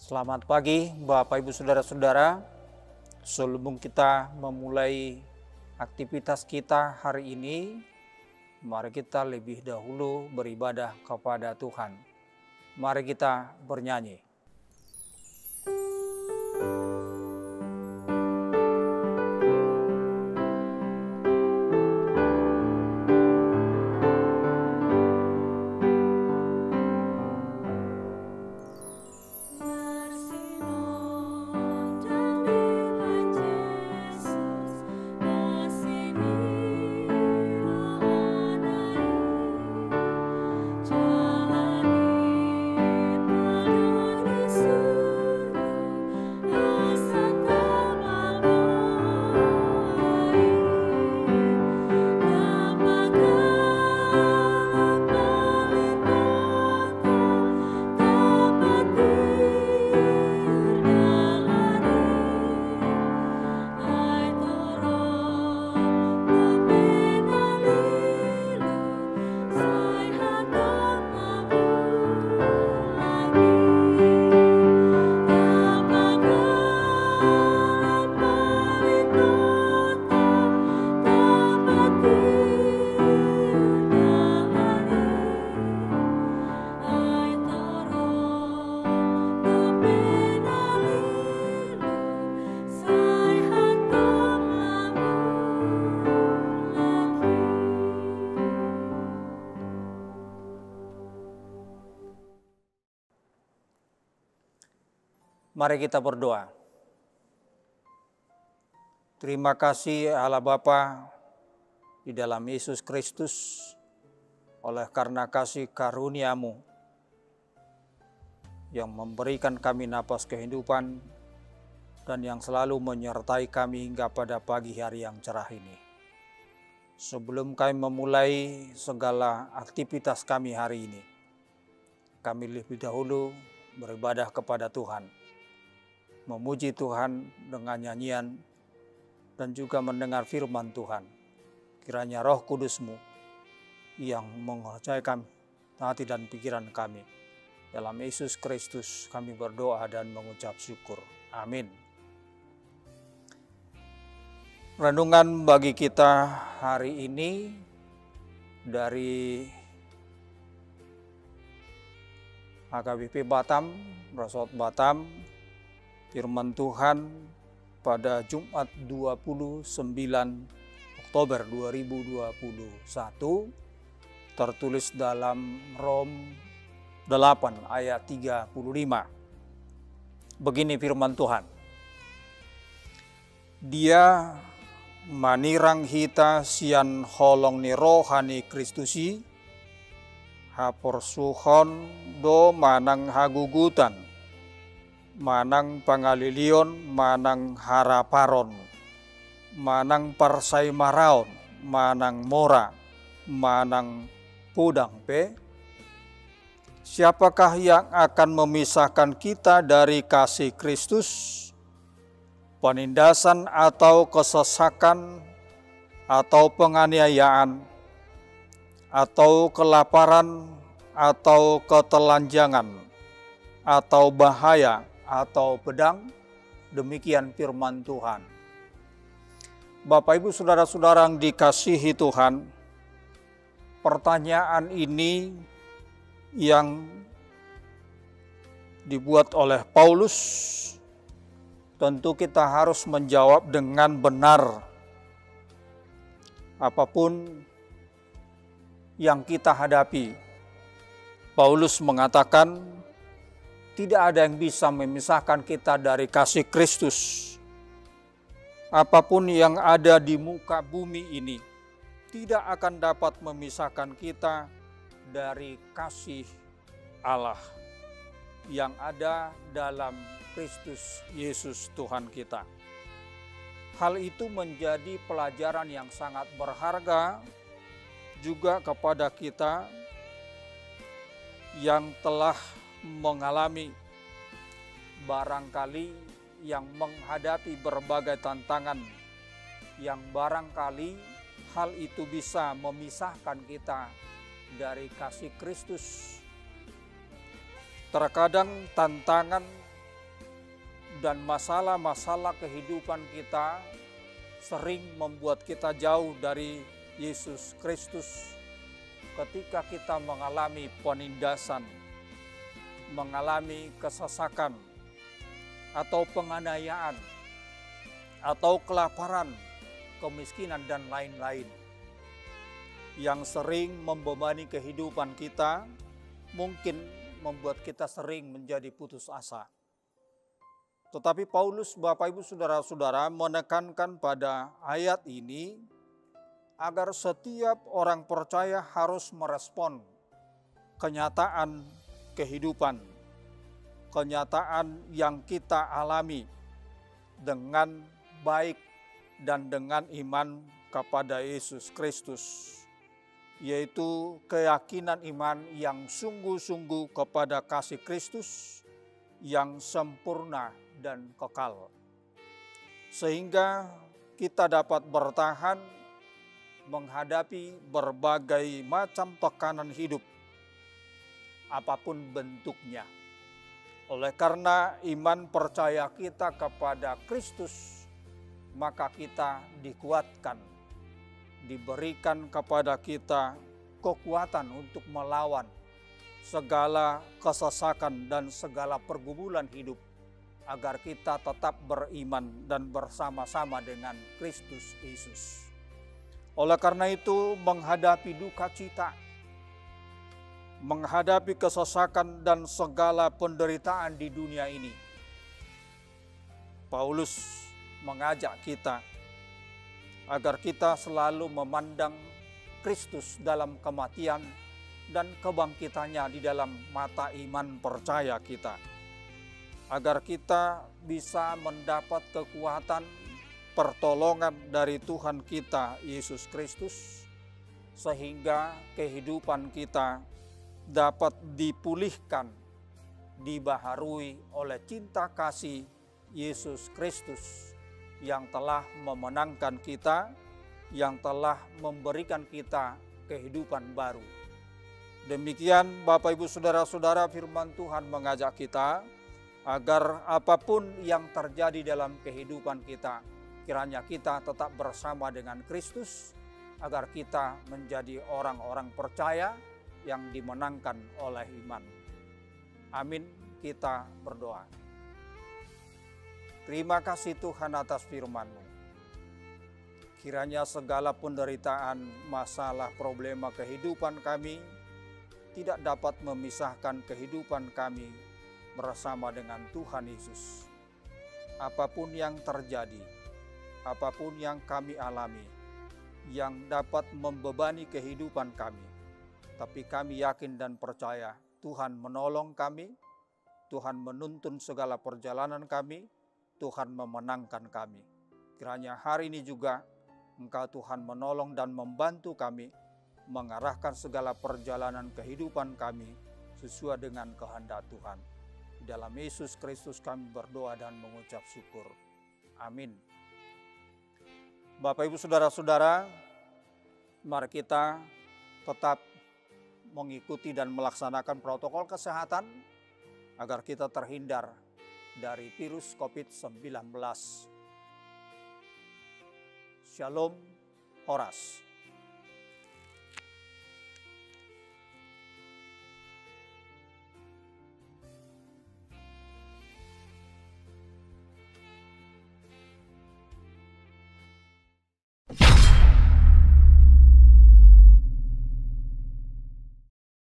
Selamat pagi Bapak Ibu Saudara-saudara. Sebelum kita memulai aktivitas kita hari ini, mari kita lebih dahulu beribadah kepada Tuhan. Mari kita bernyanyi. Mari kita berdoa. Terima kasih Allah Bapa di dalam Yesus Kristus, oleh karena kasih karunia-Mu yang memberikan kami napas kehidupan dan yang selalu menyertai kami hingga pada pagi hari yang cerah ini. Sebelum kami memulai segala aktivitas kami hari ini, kami lebih dahulu beribadah kepada Tuhan, memuji Tuhan dengan nyanyian dan juga mendengar firman Tuhan. Kiranya Roh Kudus-Mu yang menguasai hati dan pikiran kami. Dalam Yesus Kristus kami berdoa dan mengucap syukur. Amin. Renungan bagi kita hari ini dari HKBP Batam, Resort Batam. Firman Tuhan pada Jumat 29 Oktober 2021 tertulis dalam Rom 8 ayat 35. Begini firman Tuhan. Dia manirang hita sian holong ni rohani Kristusi haporsuhon do manang hagugutan, manang pangalilion, manang haraparon, manang parsai maraon, manang mora, manang pudang pe. Siapakah yang akan memisahkan kita dari kasih Kristus? Penindasan atau kesesakan, atau penganiayaan, atau kelaparan, atau ketelanjangan, atau bahaya, atau pedang? Demikian firman Tuhan. Bapak Ibu Saudara-saudara yang dikasihi Tuhan, pertanyaan ini yang dibuat oleh Paulus, tentu kita harus menjawab dengan benar. Apapun yang kita hadapi, Paulus mengatakan, tidak ada yang bisa memisahkan kita dari kasih Kristus. Apapun yang ada di muka bumi ini tidak akan dapat memisahkan kita dari kasih Allah yang ada dalam Kristus Yesus Tuhan kita. Hal itu menjadi pelajaran yang sangat berharga juga kepada kita yang telah mengalami barangkali yang menghadapi berbagai tantangan yang barangkali hal itu bisa memisahkan kita dari kasih Kristus. Terkadang tantangan dan masalah-masalah kehidupan kita sering membuat kita jauh dari Yesus Kristus. Ketika kita mengalami penindasan, mengalami kesesakan, atau penganiayaan, atau kelaparan, kemiskinan, dan lain-lain yang sering membebani kehidupan kita, mungkin membuat kita sering menjadi putus asa. Tetapi Paulus, Bapak Ibu Saudara-saudara, menekankan pada ayat ini agar setiap orang percaya harus merespon kenyataan kehidupan, kenyataan yang kita alami dengan baik dan dengan iman kepada Yesus Kristus, yaitu keyakinan iman yang sungguh-sungguh kepada kasih Kristus yang sempurna dan kekal, sehingga kita dapat bertahan menghadapi berbagai macam tekanan hidup, apapun bentuknya. Oleh karena iman percaya kita kepada Kristus, maka kita dikuatkan, diberikan kepada kita kekuatan untuk melawan segala kesesakan dan segala pergumulan hidup, agar kita tetap beriman dan bersama-sama dengan Kristus Yesus. Oleh karena itu, menghadapi duka cita, menghadapi kesesakan dan segala penderitaan di dunia ini, Paulus mengajak kita agar kita selalu memandang Kristus dalam kematian dan kebangkitannya di dalam mata iman percaya kita, agar kita bisa mendapat kekuatan pertolongan dari Tuhan kita Yesus Kristus, sehingga kehidupan kita dapat dipulihkan, dibaharui oleh cinta kasih Yesus Kristus yang telah memenangkan kita, yang telah memberikan kita kehidupan baru. Demikian Bapak Ibu Saudara-saudara, firman Tuhan mengajak kita agar apapun yang terjadi dalam kehidupan kita, kiranya kita tetap bersama dengan Kristus, agar kita menjadi orang-orang percaya yang dimenangkan oleh iman. Amin, kita berdoa. Terima kasih Tuhan atas firman-Mu. Kiranya segala penderitaan, masalah, problema kehidupan kami tidak dapat memisahkan kehidupan kami bersama dengan Tuhan Yesus. Apapun yang terjadi, apapun yang kami alami, yang dapat membebani kehidupan kami, tapi kami yakin dan percaya Tuhan menolong kami, Tuhan menuntun segala perjalanan kami, Tuhan memenangkan kami. Kiranya hari ini juga Engkau Tuhan menolong dan membantu kami, mengarahkan segala perjalanan kehidupan kami sesuai dengan kehendak Tuhan. Di dalam Yesus Kristus kami berdoa dan mengucap syukur. Amin. Bapak Ibu Saudara-saudara, mari kita tetap mengikuti dan melaksanakan protokol kesehatan agar kita terhindar dari virus COVID-19. Shalom, Horas.